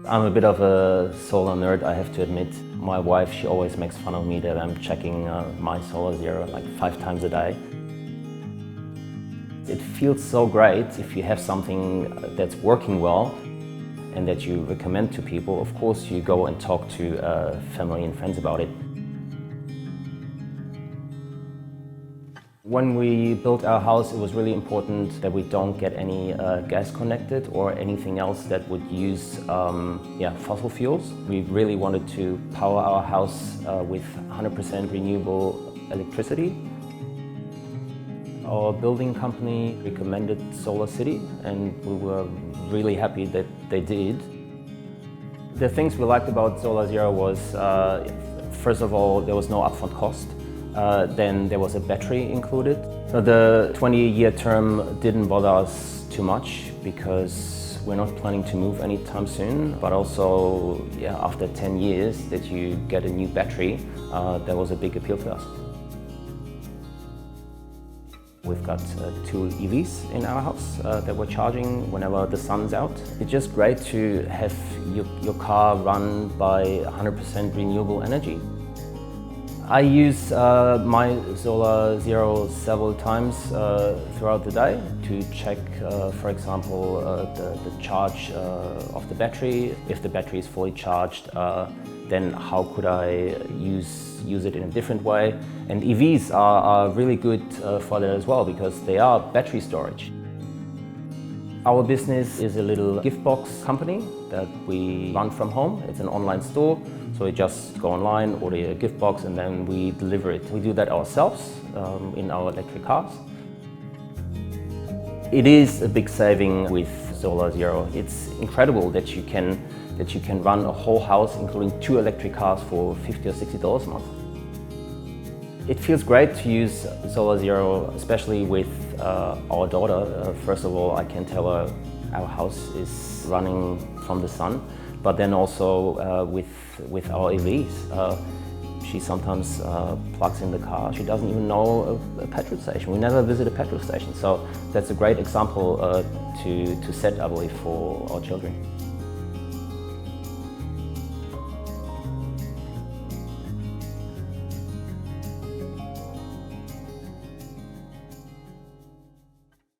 I'm a bit of a solar nerd, I have to admit. My wife, she always makes fun of me that I'm checking my solarZero like 5 times a day. It feels so great if you have something that's working well and that you recommend to people. Of course, you go and talk to family and friends about it. When we built our house, it was really important that we don't get any gas connected or anything else that would use fossil fuels. We really wanted to power our house with 100% renewable electricity. Our building company recommended Solar City, and we were really happy that they did. The things we liked about solarZero was, first of all, there was no upfront cost. Then there was a battery included. So the 20-year term didn't bother us too much because we're not planning to move anytime soon. But also, after 10 years that you get a new battery, that was a big appeal to us. We've got 2 EVs in our house that we're charging whenever the sun's out. It's just great to have your car run by 100% renewable energy. I use my solarZero several times throughout the day to check, for example, the charge of the battery. If the battery is fully charged, then how could I use it in a different way? And EVs are really good for that as well because they are battery storage. Our business is a little gift box company that we run from home. It's an online store, so we just go online, order a gift box, and then we deliver it. We do that ourselves in our electric cars. It is a big saving with solarZero. It's incredible that you can run a whole house, including 2 electric cars, for $50 or $60 a month. It feels great to use solarZero, especially with our daughter. First of all, I can tell her our house is running from the sun, but then also with our EVs. She sometimes plugs in the car. She doesn't even know a petrol station. We never visit a petrol station, so that's a great example to set, I believe, for our children.